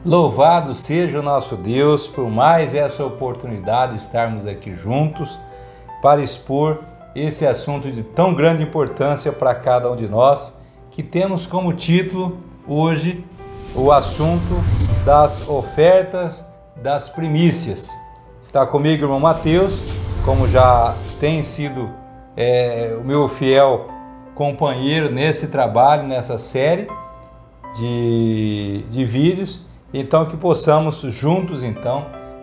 Louvado seja o nosso Deus por mais essa oportunidade de estarmos aqui juntos para expor esse assunto de tão grande importância para cada um de nós, que temos como título hoje o assunto das ofertas das primícias. Está comigo o irmão Mateus, como já tem sido o meu fiel companheiro nesse trabalho, nessa série de vídeos. Então que possamos juntos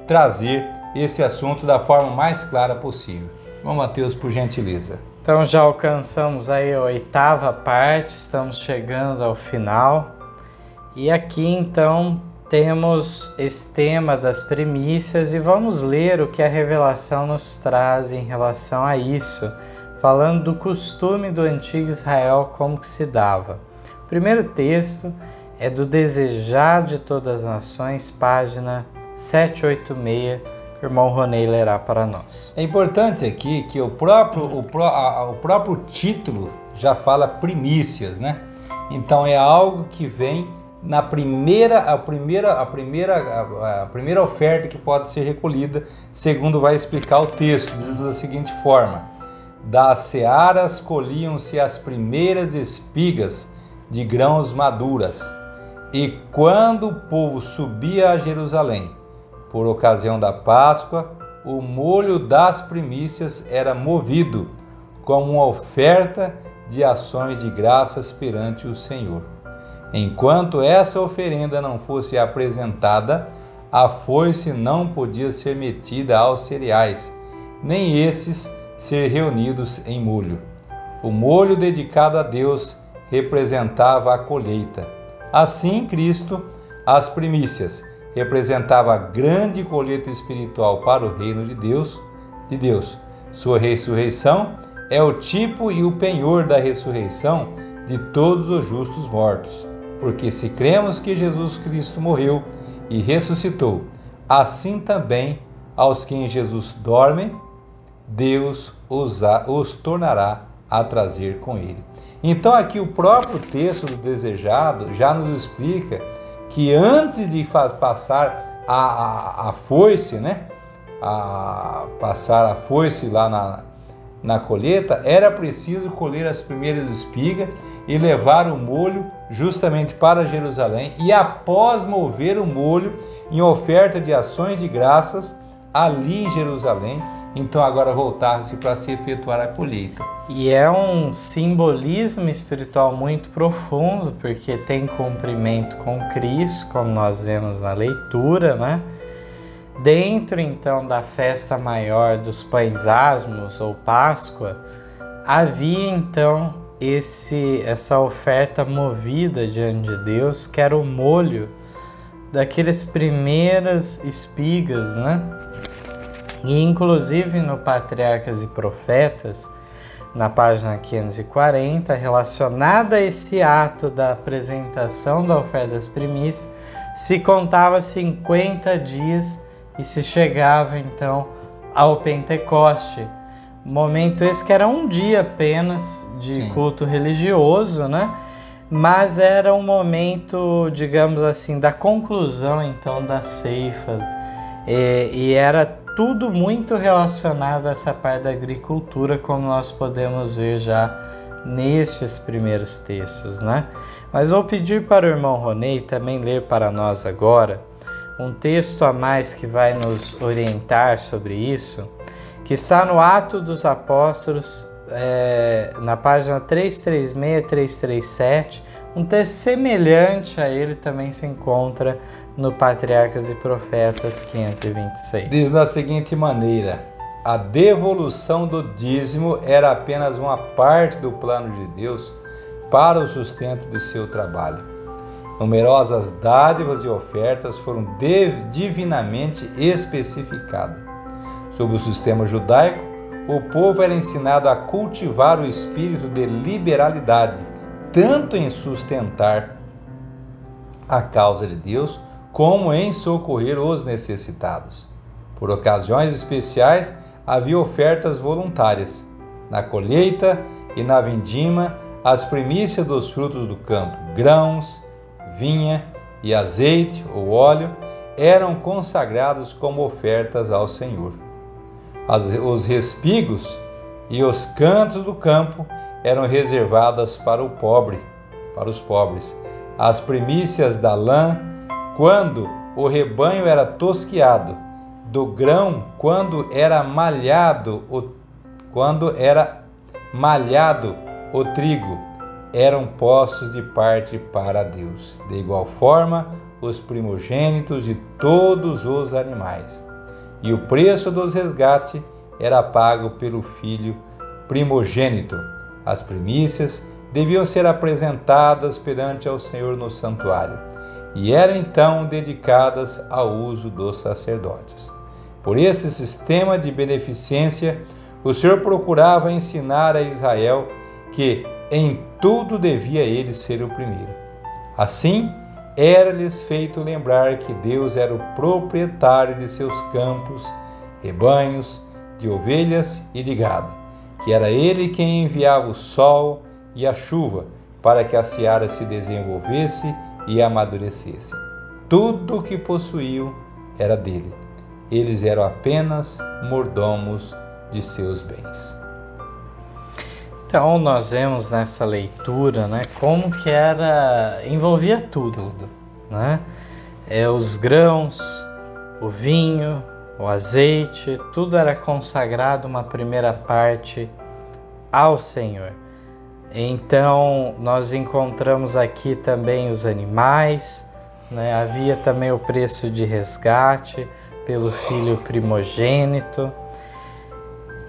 trazer esse assunto da forma mais clara possível. Irmão Mateus, por gentileza. Então já alcançamos aí a 8ª parte, estamos chegando ao final. E aqui então temos esse tema das primícias e vamos ler o que a revelação nos traz em relação a isso, falando do costume do antigo Israel, como que se dava. O primeiro texto é do Desejado de Todas as Nações, página 786, que o irmão Ronei lerá para nós. É importante aqui que o próprio título já fala primícias, né? Então é algo que vem na primeira oferta que pode ser recolhida, segundo vai explicar o texto, diz da seguinte forma: das searas colhiam-se as primeiras espigas de grãos maduras, e quando o povo subia a Jerusalém, por ocasião da Páscoa, o molho das primícias era movido como uma oferta de ações de graças perante o Senhor. Enquanto essa oferenda não fosse apresentada, a foice não podia ser metida aos cereais, nem esses ser reunidos em molho. O molho dedicado a Deus representava a colheita. Assim, Cristo, as primícias, representava a grande colheita espiritual para o reino de Deus. Sua ressurreição é o tipo e o penhor da ressurreição de todos os justos mortos. Porque se cremos que Jesus Cristo morreu e ressuscitou, assim também aos que em Jesus dormem, Deus os tornará a trazer com ele. Então aqui o próprio texto do Desejado já nos explica que antes de passar a foice, passar a foice lá na colheita, era preciso colher as primeiras espigas e levar o molho justamente para Jerusalém, e após mover o molho em oferta de ações de graças ali em Jerusalém, então agora voltar-se para se efetuar a colheita. E é um simbolismo espiritual muito profundo, porque tem cumprimento com Cristo, como nós vemos na leitura, né? Dentro então da festa maior dos pães asmos ou Páscoa, havia então essa oferta movida diante de Deus, que era o molho daquelas primeiras espigas, né? E inclusive no Patriarcas e Profetas, na página 540, relacionada a esse ato da apresentação da oferta das primícias, se contava 50 dias e se chegava então ao Pentecoste. Momento esse que era um dia apenas de culto religioso, né? Mas era um momento, digamos assim, da conclusão então da ceifa, e era tudo muito relacionado a essa parte da agricultura, como nós podemos ver já nestes primeiros textos, né? Mas vou pedir para o irmão Ronei também ler para nós agora um texto a mais que vai nos orientar sobre isso, que está no Atos dos Apóstolos, na página 336, 337, um texto semelhante a ele também se encontra no Patriarcas e Profetas 526. Diz da seguinte maneira: a devolução do dízimo era apenas uma parte do plano de Deus para o sustento de seu trabalho. Numerosas dádivas e ofertas foram divinamente especificadas. Sob o sistema judaico, o povo era ensinado a cultivar o espírito de liberalidade, tanto em sustentar a causa de Deus, como em socorrer os necessitados. Por ocasiões especiais, havia ofertas voluntárias. Na colheita e na vindima, as primícias dos frutos do campo, grãos, vinha e azeite ou óleo eram consagrados como ofertas ao Senhor. Os respigos e os cantos do campo eram reservadas para os pobres. As primícias da lã, quando o rebanho era tosquiado, do grão, quando era malhado o trigo, eram postos de parte para Deus. De igual forma, os primogênitos de todos os animais. E o preço dos resgates era pago pelo filho primogênito. As primícias deviam ser apresentadas perante ao Senhor no santuário, e eram então dedicadas ao uso dos sacerdotes. Por esse sistema de beneficência, o Senhor procurava ensinar a Israel que em tudo devia ele ser o primeiro. Assim, era-lhes feito lembrar que Deus era o proprietário de seus campos, rebanhos, de ovelhas e de gado, que era ele quem enviava o sol e a chuva para que a seara se desenvolvesse e amadurecesse. Tudo o que possuíam era dele. Eles eram apenas mordomos de seus bens. Então nós vemos nessa leitura, como que envolvia tudo, né? Os grãos, o vinho, o azeite, tudo era consagrado uma primeira parte ao Senhor. Então nós encontramos aqui também os animais, havia também o preço de resgate pelo filho primogênito.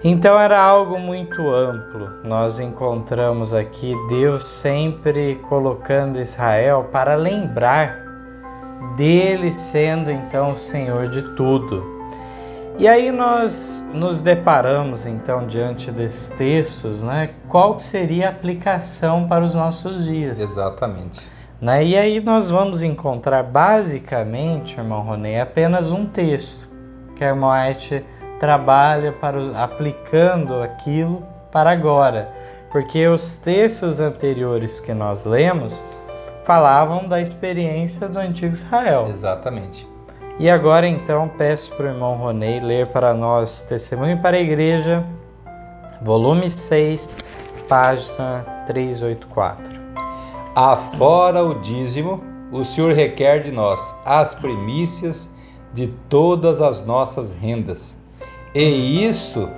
Então era algo muito amplo. Nós encontramos aqui Deus sempre colocando Israel para lembrar dele sendo então o Senhor de tudo. E aí nós nos deparamos então diante desses textos, qual seria a aplicação para os nossos dias. Exatamente. E aí nós vamos encontrar basicamente, irmão Ronei, apenas um texto que a irmã Arte trabalha aplicando aquilo para agora, porque os textos anteriores que nós lemos falavam da experiência do antigo Israel. Exatamente. E agora então peço para o irmão Ronei ler para nós Testemunho para a Igreja, volume 6, página 384. Afora o dízimo, o Senhor requer de nós as primícias de todas as nossas rendas, e isto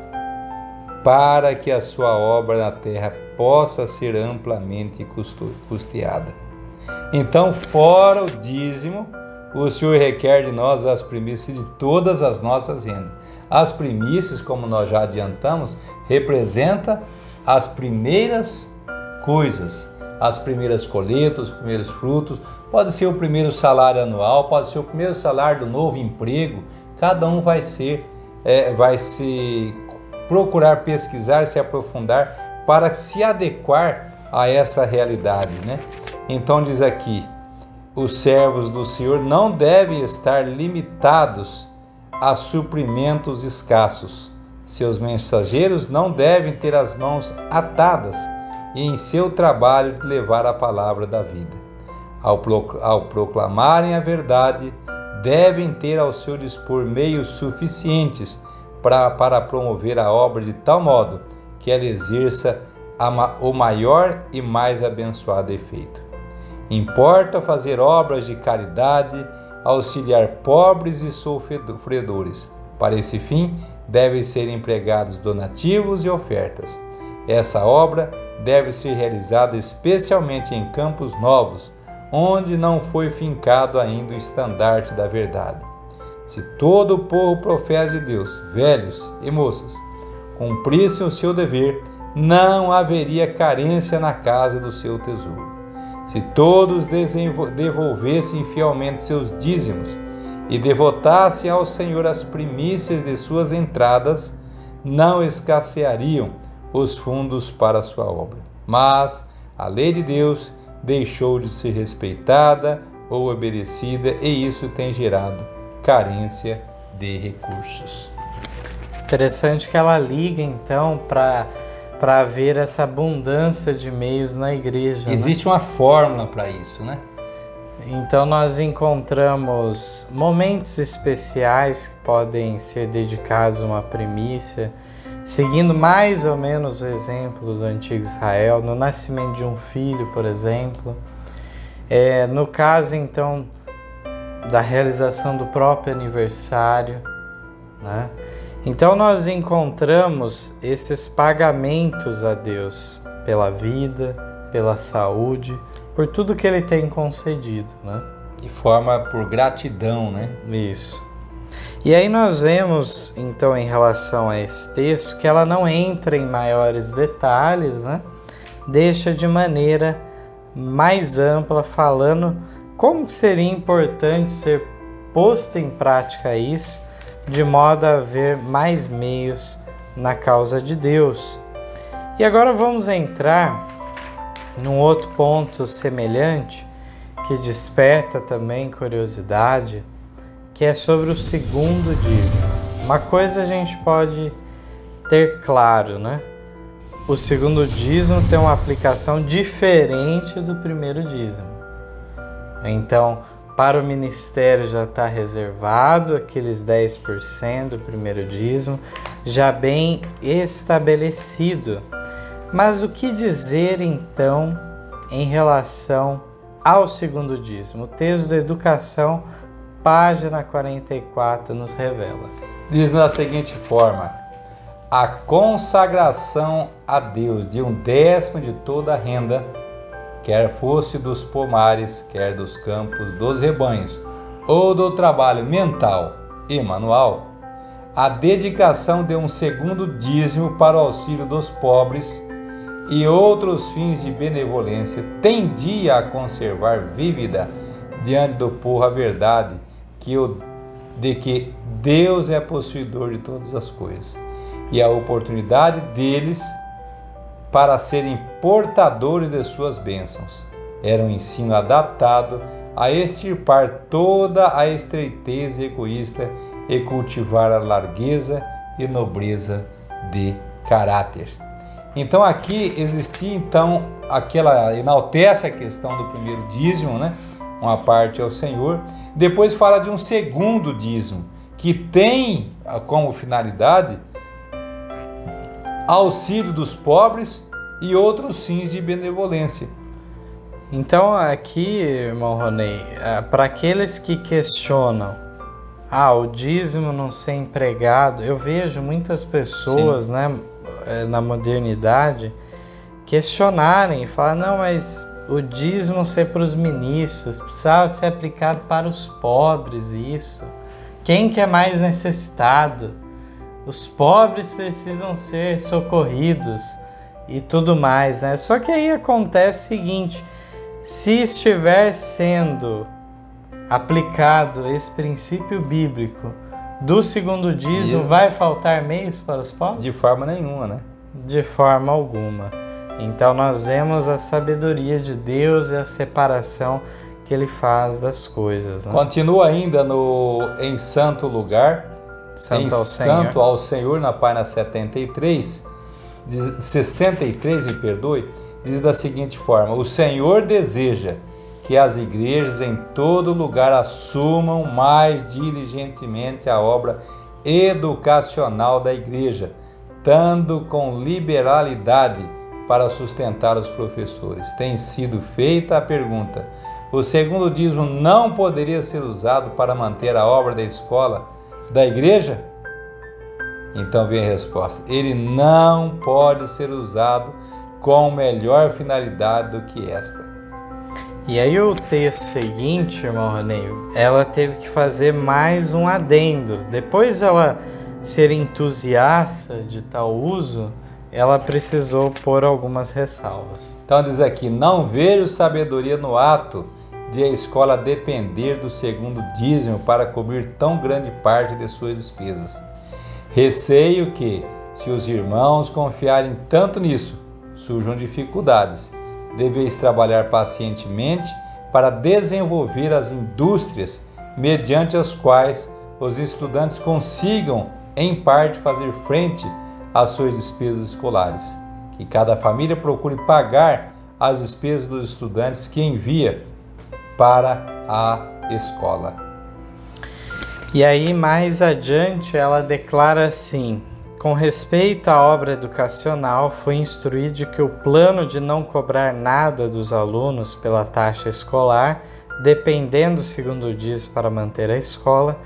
para que a sua obra na terra possa ser amplamente custeada. Então, fora o dízimo, o Senhor requer de nós as primícias de todas as nossas rendas. As primícias, como nós já adiantamos, representa as primeiras coisas, as primeiras colheitas, os primeiros frutos. Pode ser o primeiro salário anual, pode ser o primeiro salário do novo emprego. Cada um vai se procurar pesquisar, se aprofundar para se adequar a essa realidade, Então diz aqui, os servos do Senhor não devem estar limitados a suprimentos escassos. Seus mensageiros não devem ter as mãos atadas e em seu trabalho de levar a palavra da vida. Ao proclamarem a verdade, devem ter ao seu dispor meios suficientes para promover a obra de tal modo que ela exerça o maior e mais abençoado efeito. Importa fazer obras de caridade, auxiliar pobres e sofredores. Para esse fim, devem ser empregados donativos e ofertas. Essa obra deve ser realizada especialmente em campos novos, onde não foi fincado ainda o estandarte da verdade. Se todo o povo profeta de Deus, velhos e moças, cumprissem o seu dever, não haveria carência na casa do seu tesouro. Se todos devolvessem fielmente seus dízimos e devotassem ao Senhor as primícias de suas entradas, não escasseariam os fundos para a sua obra. Mas a lei de Deus deixou de ser respeitada ou obedecida, e isso tem gerado carência de recursos. Interessante que ela liga então para haver essa abundância de meios na igreja. Existe uma fórmula para isso, Então nós encontramos momentos especiais que podem ser dedicados a uma primícia, seguindo mais ou menos o exemplo do antigo Israel, no nascimento de um filho, por exemplo. No caso, então, da realização do próprio aniversário, né? Então nós encontramos esses pagamentos a Deus pela vida, pela saúde, por tudo que Ele tem concedido, né? De forma por gratidão, né? Isso. E aí nós vemos, então, em relação a esse texto, que ela não entra em maiores detalhes, né? Deixa de maneira mais ampla, falando como seria importante ser posto em prática isso, de modo a haver mais meios na causa de Deus. E agora vamos entrar num outro ponto semelhante, que desperta também curiosidade, que é sobre o segundo dízimo. Uma coisa a gente pode ter claro, né? O segundo dízimo tem uma aplicação diferente do primeiro dízimo. Então, para o ministério já está reservado aqueles 10% do primeiro dízimo, já bem estabelecido. Mas o que dizer então em relação ao segundo dízimo? O texto da Educação, página 44, nos revela. Diz da seguinte forma: a consagração a Deus de 1/10 de toda a renda, quer fosse dos pomares, quer dos campos, dos rebanhos, ou do trabalho mental e manual, a dedicação de um segundo dízimo para o auxílio dos pobres e outros fins de benevolência, tendia a conservar vívida diante do povo a verdade de que Deus é possuidor de todas as coisas, e a oportunidade deles para serem portadores de suas bênçãos. Era um ensino adaptado a extirpar toda a estreiteza egoísta e cultivar a largueza e nobreza de caráter. Então aqui existia enaltece a questão do primeiro dízimo, né? Uma parte ao Senhor. Depois fala de um segundo dízimo, que tem como finalidade auxílio dos pobres e outros fins de benevolência. Então aqui, irmão Ronei, para aqueles que questionam o dízimo não ser empregado, eu vejo muitas pessoas, né, na modernidade questionarem e falar, não, mas o dízimo ser para os ministros, precisava ser aplicado para os pobres, isso. Quem que é mais necessitado? Os pobres precisam ser socorridos e tudo mais, né? Só que aí acontece o seguinte, se estiver sendo aplicado esse princípio bíblico do segundo dízimo, vai faltar meios para os pobres? De forma nenhuma, né? De forma alguma. Então nós vemos a sabedoria de Deus e a separação que Ele faz das coisas, né? Continua ainda em Santo Lugar, Santo ao Senhor, na página 63, 63, me perdoe, diz da seguinte forma: o Senhor deseja que as igrejas em todo lugar assumam mais diligentemente a obra educacional da igreja, dando com liberalidade para sustentar os professores. Tem sido feita a pergunta: o segundo dízimo não poderia ser usado para manter a obra da escola da igreja? Então vem a resposta: ele não pode ser usado com melhor finalidade do que esta. E aí o texto seguinte, irmão Ronei, ela teve que fazer mais um adendo. Depois ela ser entusiasta de tal uso, ela precisou pôr algumas ressalvas. Então diz aqui: não vejo sabedoria no ato de a escola depender do segundo dízimo para cobrir tão grande parte de suas despesas. Receio que, se os irmãos confiarem tanto nisso, surjam dificuldades. Deveis trabalhar pacientemente para desenvolver as indústrias mediante as quais os estudantes consigam, em parte, fazer frente às suas despesas escolares. Que cada família procure pagar as despesas dos estudantes que envia para a escola. E aí, mais adiante, ela declara assim: com respeito à obra educacional, fui instruído de que o plano de não cobrar nada dos alunos pela taxa escolar, dependendo do segundo dízimo para manter a escola,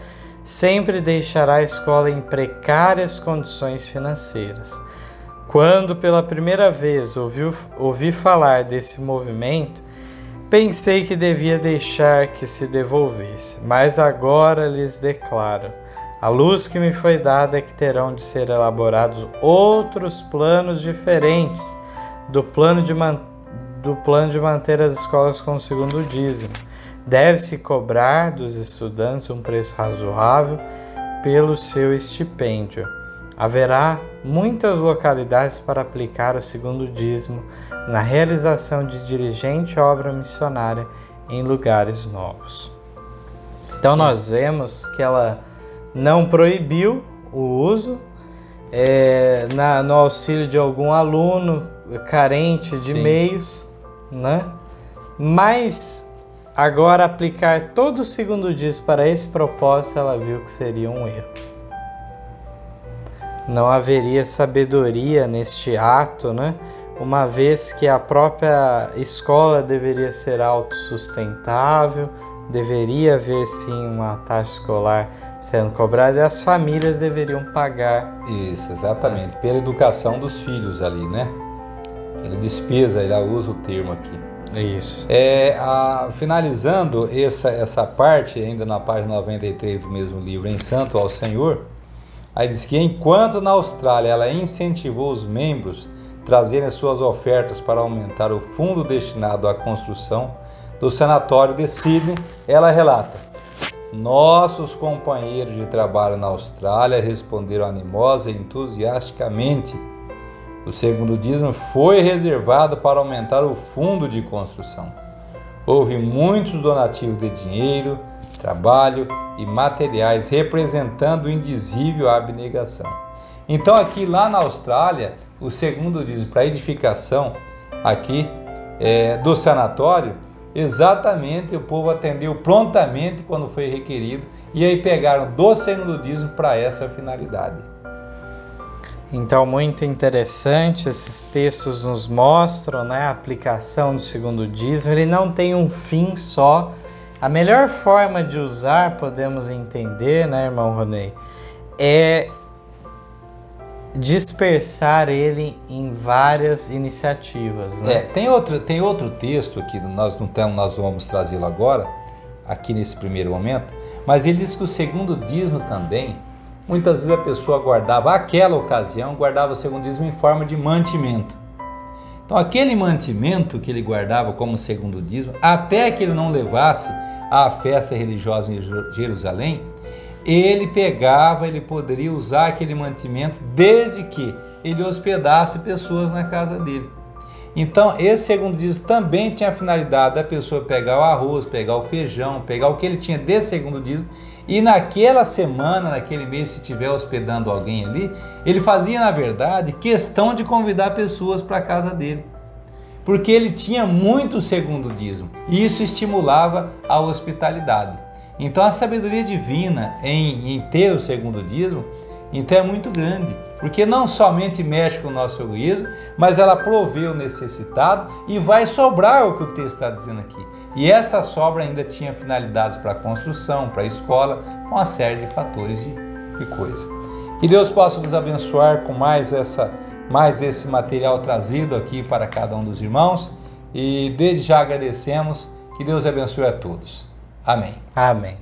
sempre deixará a escola em precárias condições financeiras. Quando pela primeira vez ouvi falar desse movimento, pensei que devia deixar que se devolvesse, mas agora lhes declaro: a luz que me foi dada é que terão de ser elaborados outros planos diferentes do plano de manter as escolas com o segundo dízimo. Deve-se cobrar dos estudantes um preço razoável pelo seu estipêndio. Haverá muitas localidades para aplicar o segundo dízimo na realização de dirigente obra missionária em lugares novos. Então nós vemos que ela não proibiu o uso no auxílio de algum aluno carente de meios, né? Mas agora aplicar todo o segundo dízimo para esse propósito, ela viu que seria um erro. Não haveria sabedoria neste ato, né? Uma vez que a própria escola deveria ser autossustentável, deveria haver sim uma taxa escolar sendo cobrada e as famílias deveriam pagar. Isso, exatamente, pela educação dos filhos ali, né? Ele despesa, ele usa o termo aqui. Isso. Finalizando essa parte, ainda na página 93 do mesmo livro, Em Santo ao Senhor, aí diz que enquanto na Austrália ela incentivou os membros a trazerem suas ofertas para aumentar o fundo destinado à construção do sanatório de Sydney, ela relata: nossos companheiros de trabalho na Austrália responderam animosa e entusiasticamente. O segundo dízimo foi reservado para aumentar o fundo de construção. Houve muitos donativos de dinheiro, trabalho e materiais representando o indizível abnegação. Então aqui lá na Austrália, o segundo dízimo para edificação aqui do sanatório, exatamente o povo atendeu prontamente quando foi requerido e aí pegaram do segundo dízimo para essa finalidade. Então, muito interessante, esses textos nos mostram, né, a aplicação do segundo dízimo. Ele não tem um fim só. A melhor forma de usar, podemos entender, né, irmão Ronei, é dispersar ele em várias iniciativas, né? Tem outro texto aqui, nós vamos trazê-lo agora, aqui nesse primeiro momento, mas ele diz que o segundo dízimo também, muitas vezes a pessoa aquela ocasião, guardava o segundo dízimo em forma de mantimento. Então aquele mantimento que ele guardava como segundo dízimo, até que ele não levasse à festa religiosa em Jerusalém, ele poderia usar aquele mantimento desde que ele hospedasse pessoas na casa dele. Então esse segundo dízimo também tinha a finalidade da pessoa pegar o arroz, pegar o feijão, pegar o que ele tinha desse segundo dízimo, e naquela semana, naquele mês, se estiver hospedando alguém ali, ele fazia, na verdade, questão de convidar pessoas para a casa dele, porque ele tinha muito segundo dízimo, e isso estimulava a hospitalidade. Então a sabedoria divina em ter o segundo dízimo, então é muito grande, porque não somente mexe com o nosso egoísmo, mas ela provê o necessitado e vai sobrar o que o texto está dizendo aqui. E essa sobra ainda tinha finalidades para a construção, para a escola, com uma série de fatores e coisas. Que Deus possa nos abençoar com mais esse material trazido aqui para cada um dos irmãos, e desde já agradecemos. Que Deus abençoe a todos. Amém. Amém.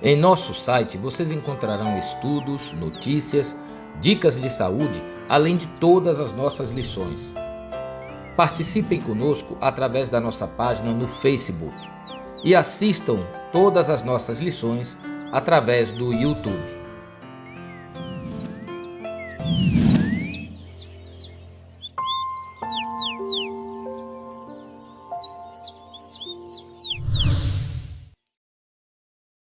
Em nosso site vocês encontrarão estudos, notícias, dicas de saúde, além de todas as nossas lições. Participem conosco através da nossa página no Facebook e assistam todas as nossas lições através do YouTube.